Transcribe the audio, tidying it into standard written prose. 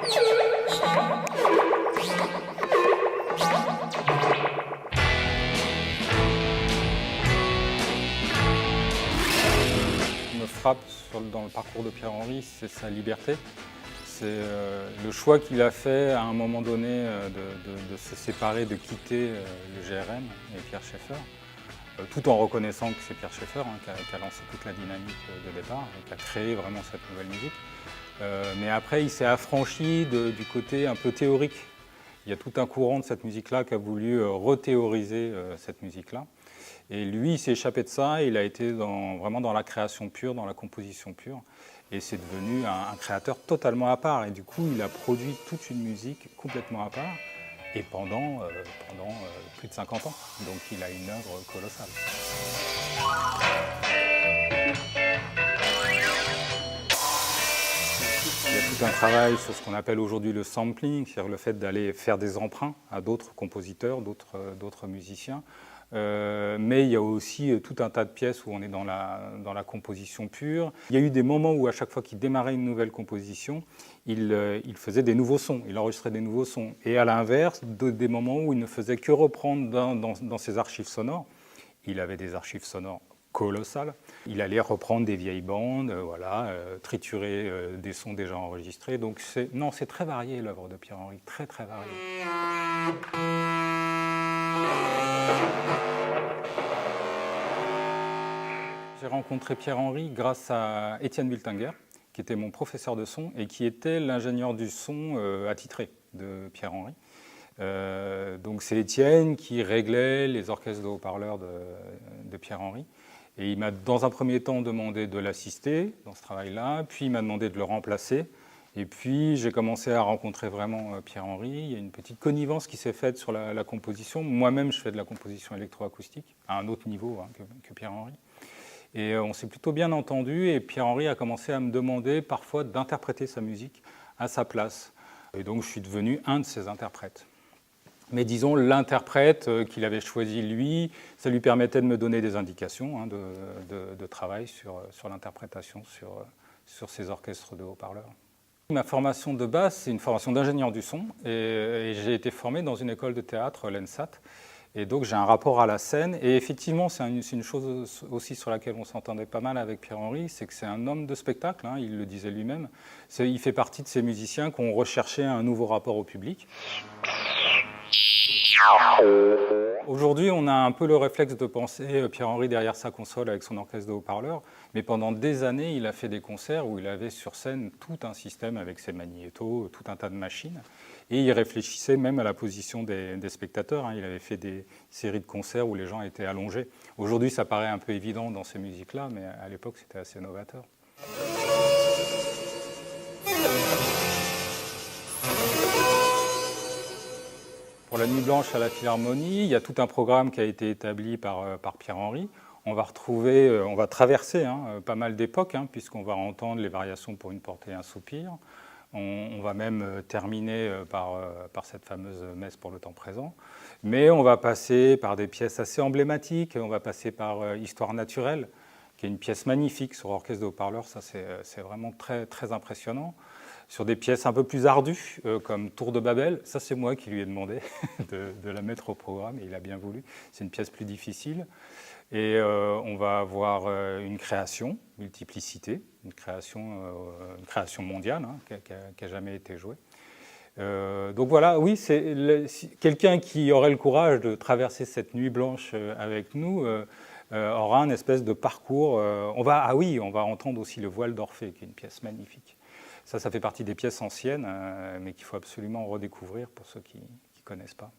Me frappe dans le parcours de Pierre-Henry, c'est sa liberté. C'est le choix qu'il a fait à un moment donné de se séparer, de quitter le GRM et Pierre Schaeffer, tout en reconnaissant que c'est Pierre Schaeffer qui a lancé toute la dynamique de départ et qui a créé vraiment cette nouvelle musique. Mais après, il s'est affranchi du côté un peu théorique. Il y a tout un courant de cette musique-là qui a voulu rethéoriser cette musique-là. Et lui, il s'est échappé de ça, il a été vraiment dans la création pure, dans la composition pure. Et c'est devenu un créateur totalement à part. Et du coup, il a produit toute une musique complètement à part, et pendant plus de 50 ans. Donc il a une œuvre colossale. Il y a tout un travail sur ce qu'on appelle aujourd'hui le sampling, c'est-à-dire le fait d'aller faire des emprunts à d'autres compositeurs, d'autres musiciens. Mais il y a aussi tout un tas de pièces où on est dans la composition pure. Il y a eu des moments où à chaque fois qu'il démarrait une nouvelle composition, il faisait des nouveaux sons, il enregistrait des nouveaux sons. Et à l'inverse, des moments où il ne faisait que reprendre dans ses archives sonores. Il avait des archives sonores colossales. Il allait reprendre des vieilles bandes, triturer des sons déjà enregistrés. Donc c'est très varié l'œuvre de Pierre-Henry, très très varié. J'ai rencontré Pierre-Henry grâce à Étienne Wiltinger, qui était mon professeur de son et qui était l'ingénieur du son attitré de Pierre-Henry. Donc c'est Étienne qui réglait les orchestres de haut-parleurs de Pierre-Henry. Et il m'a dans un premier temps demandé de l'assister dans ce travail-là, puis il m'a demandé de le remplacer. Et puis j'ai commencé à rencontrer vraiment Pierre-Henry. Il y a une petite connivence qui s'est faite sur la composition. Moi-même, je fais de la composition électroacoustique à un autre niveau que Pierre-Henry. Et on s'est plutôt bien entendu et Pierre-Henry a commencé à me demander parfois d'interpréter sa musique à sa place. Et donc je suis devenu un de ses interprètes. Mais disons, l'interprète qu'il avait choisi lui, ça lui permettait de me donner des indications de travail sur l'interprétation sur ces orchestres de haut-parleurs. Ma formation de base, c'est une formation d'ingénieur du son et j'ai été formé dans une école de théâtre, l'ENSAT. Et donc j'ai un rapport à la scène. Et effectivement, c'est une chose aussi sur laquelle on s'entendait pas mal avec Pierre-Henry, c'est que c'est un homme de spectacle, il le disait lui-même. Il fait partie de ces musiciens qui ont recherché un nouveau rapport au public. Aujourd'hui, on a un peu le réflexe de penser Pierre-Henry derrière sa console avec son orchestre de haut-parleurs, mais pendant des années, il a fait des concerts où il avait sur scène tout un système avec ses magnétos, tout un tas de machines, et il réfléchissait même à la position des spectateurs. Il avait fait des séries de concerts où les gens étaient allongés. Aujourd'hui, ça paraît un peu évident dans ces musiques-là, mais à l'époque, c'était assez novateur. Pour la Nuit Blanche à la Philharmonie, il y a tout un programme qui a été établi par Pierre-Henry. On va traverser pas mal d'époques, puisqu'on va entendre les variations pour une portée et un soupir. On va même terminer par cette fameuse messe pour le temps présent. Mais on va passer par des pièces assez emblématiques. On va passer par Histoire naturelle, qui est une pièce magnifique sur orchestre de haut-parleurs. Ça, c'est vraiment très, très impressionnant. Sur des pièces un peu plus ardues, comme Tour de Babel, ça c'est moi qui lui ai demandé de la mettre au programme, et il a bien voulu. C'est une pièce plus difficile. Et on va avoir une création, Multiplicité, une création mondiale qui n'a jamais été jouée. Donc voilà, oui, c'est quelqu'un qui aurait le courage de traverser cette nuit blanche avec nous aura un espèce de parcours. On va entendre aussi Le Voile d'Orphée, qui est une pièce magnifique. Ça fait partie des pièces anciennes, mais qu'il faut absolument redécouvrir pour ceux qui ne connaissent pas.